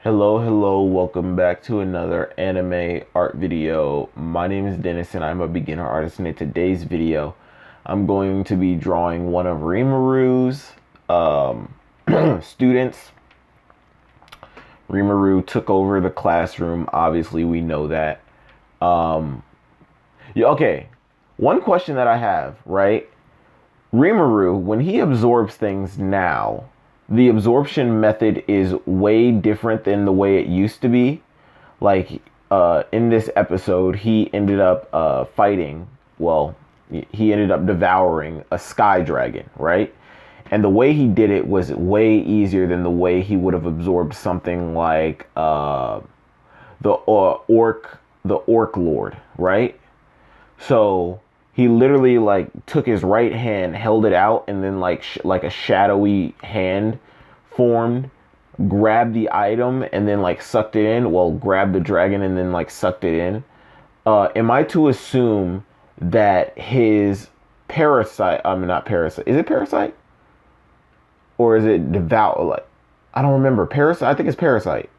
Hello, welcome back to another anime art video. My name is Dennis and I'm a beginner artist, and in today's video, I'm going to be drawing one of Rimaru's students. Rimaru took over the classroom, obviously we know that. Yeah, okay, one question that I have, right? Rimaru, when he absorbs things now, the absorption method is way different than the way it used to be. Like, in this episode, he ended up he ended up devouring a sky dragon, right? And the way he did it was way easier than the way he would have absorbed something like the orc lord, right? So he literally like took his right hand, held it out, and then like a shadowy hand formed, grabbed the item, and then like sucked it in. Well, grabbed the dragon and then like sucked it in. Am I to assume that his parasite? I mean, not parasite. Is it parasite or is it devout? Like, I don't remember. Parasite. I think it's parasite.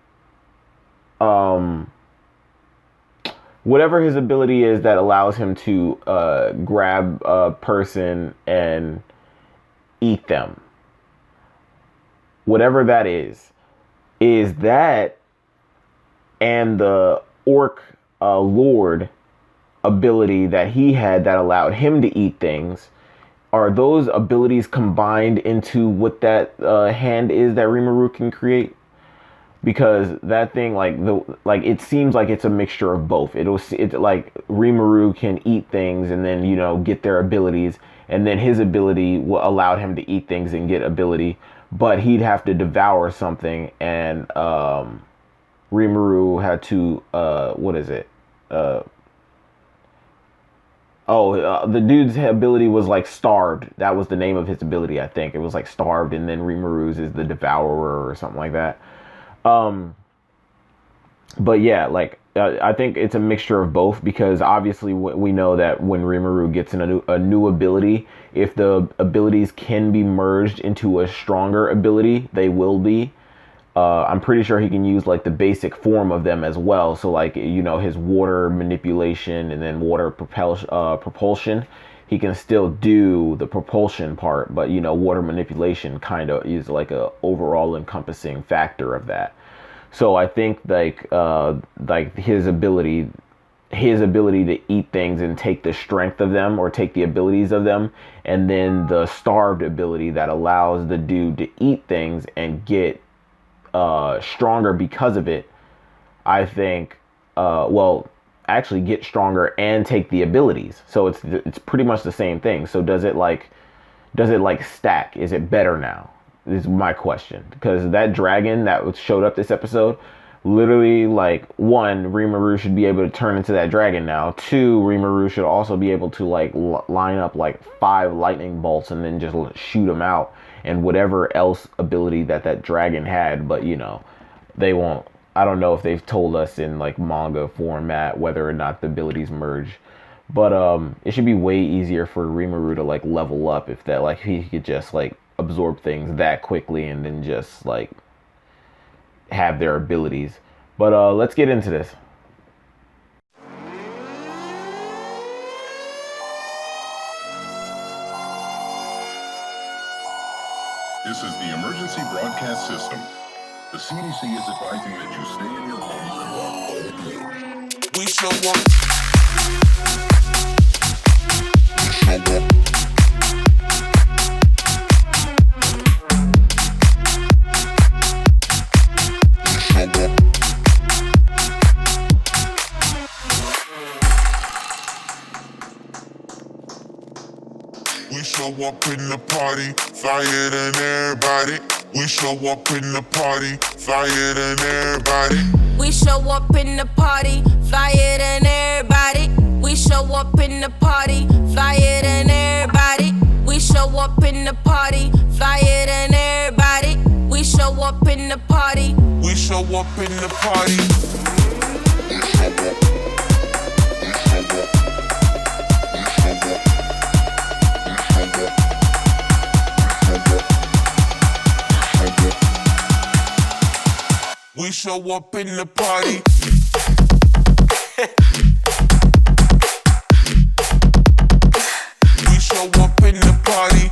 Whatever his ability is that allows him to grab a person and eat them, whatever that is that and the orc lord ability that he had that allowed him to eat things, are those abilities combined into what that hand is that Rimaru can create? Because that thing, it seems like it's a mixture of both. It's like Rimaru can eat things and then get their abilities, and then his ability will allow him to eat things and get ability, but he'd have to devour something, and Rimaru had to what is it? The dude's ability was like starved. That was the name of his ability, I think. It was like starved, and then Rimaru's is the devourer or something like that. But yeah, I think it's a mixture of both, because obviously we know that when Rimaru gets a new ability, if the abilities can be merged into a stronger ability, they will be. I'm pretty sure he can use like the basic form of them as well. So like, his water manipulation and then water propulsion, he can still do the propulsion part, but water manipulation kind of is like a overall encompassing factor of that. So I think like his ability to eat things and take the strength of them, or take the abilities of them, and then the starved ability that allows the dude to eat things and get stronger because of it, I think actually get stronger and take the abilities. So it's pretty much the same thing. So does it stack? Is it better now? Is my question. Because that dragon that showed up this episode, literally, like, one, Rimaru should be able to turn into that dragon now. Two, Rimaru should also be able to like line up like 5 lightning bolts and then just shoot them out, and whatever else ability that dragon had. But they won't. I don't know if they've told us in like manga format whether or not the abilities merge, but it should be way easier for Rimaru to like level up if that, like, he could just like absorb things that quickly and then just like have their abilities. But let's get into this. This is the emergency broadcast system. The CDC is advising that you stay in your homes. We show up. We show up in the party, flyer than everybody. We show up in the party, flyer than everybody. We show up in the party, flyer than everybody. We show up in the party, flyer than everybody. We show up in the party, flyer than everybody. We show up in the party. We show up in the party. We show up in the party. We show up in the party.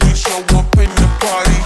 We show up in the party.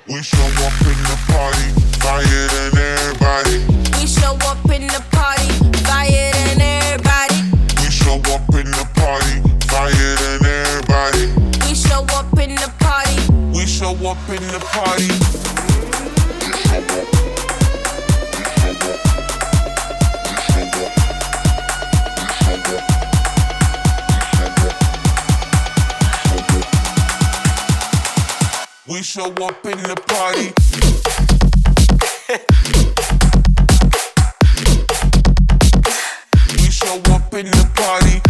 We show up in the party, flyer than everybody. We show up in the party, flyer than everybody. We show up in the party, flyer than everybody. We show up in the party. We show up in the party. We show up in the party. We show up in the party.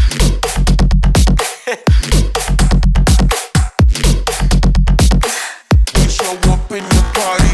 We show up in the party.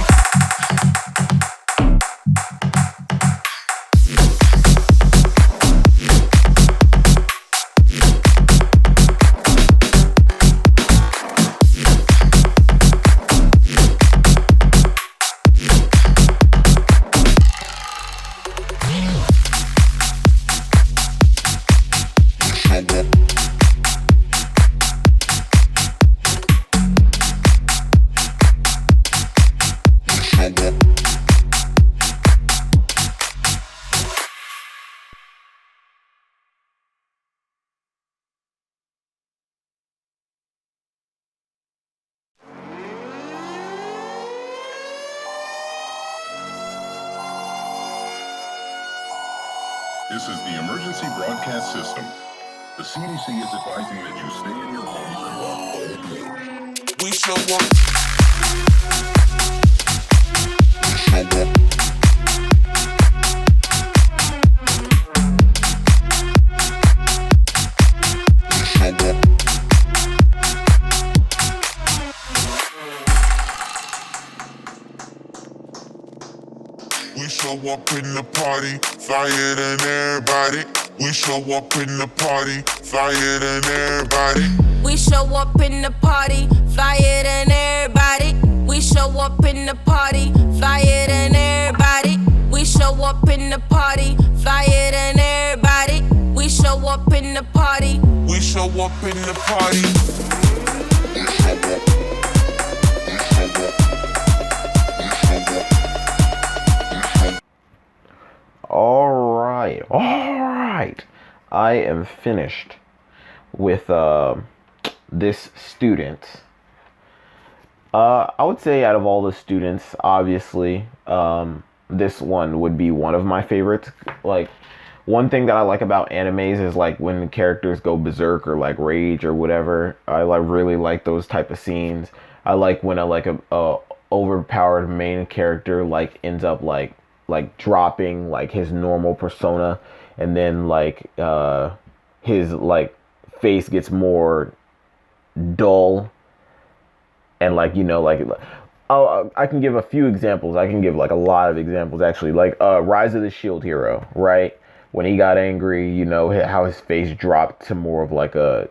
This is the emergency broadcast system. The CDC is advising that you stay in your homes. We show up. We show up in the party, flyer than everybody. We show up in the party, flyer than everybody. We show up in the party, flyer than everybody. We show up in the party, flyer than everybody. We show up in the party, flyer than everybody. We show up in the party. We show up in the party. All right. I am finished with this student. I would say out of all the students, obviously, this one would be one of my favorites. Like, one thing that I like about animes is like when the characters go berserk or like rage or whatever. I really like those type of scenes. I like when a overpowered main character like ends up like dropping like his normal persona, and then like his like face gets more dull, and like, you know, like I can give a few examples. I can give like a lot of examples actually. Like Rise of the Shield Hero, right? When he got angry, you know, how his face dropped to more of like a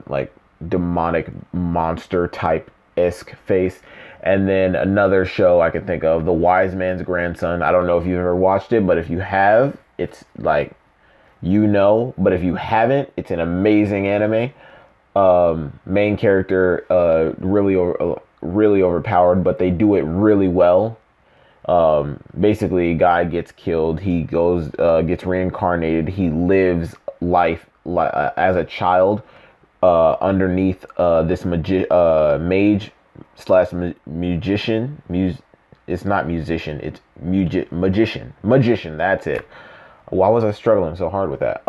demonic monster type esque face. And then another show I can think of, The Wise Man's Grandson. I don't know if you've ever watched it, but if you have, it's like, you know. But if you haven't, it's an amazing anime. Main character really overpowered, but they do it really well. Basically, guy gets killed. He goes gets reincarnated. He lives life as a child underneath this mage slash magician. It's not musician. It's magician. That's it. Why was I struggling so hard with that?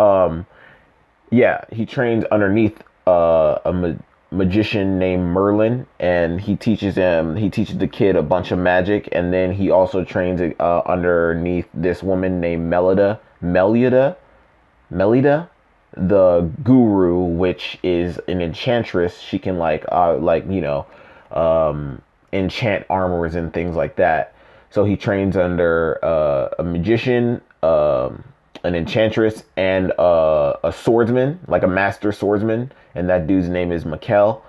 Yeah, he trains underneath a magician named Merlin, and he teaches the kid a bunch of magic, and then he also trains underneath this woman named Melida. the guru, which is an enchantress. She can enchant armors and things like that. So he trains under a magician, an enchantress, and a swordsman, like a master swordsman, and that dude's name is Mikkel.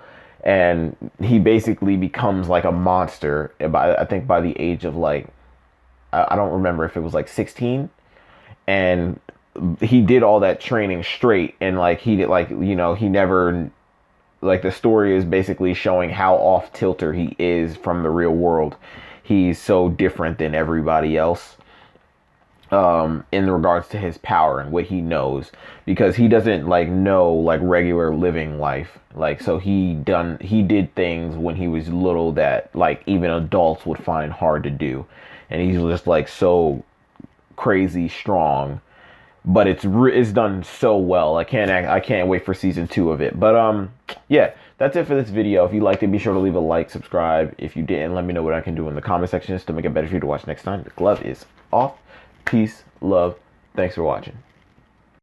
And he basically becomes like a monster I think by the age of like, I don't remember if it was like 16. And he did all that training straight, and like he did, like, he never, like, the story is basically showing how off tilter he is from the real world. He's so different than everybody else in regards to his power and what he knows, because he doesn't like know like regular living life. Like, so he did things when he was little that like even adults would find hard to do, and he's just like so crazy strong. But it's done so well. I can't wait for season 2 of it. But yeah, that's it for this video. If you liked it, be sure to leave a like, subscribe. If you didn't, let me know what I can do in the comment section to make it better for you to watch next time. The glove is off. Peace, love. Thanks for watching.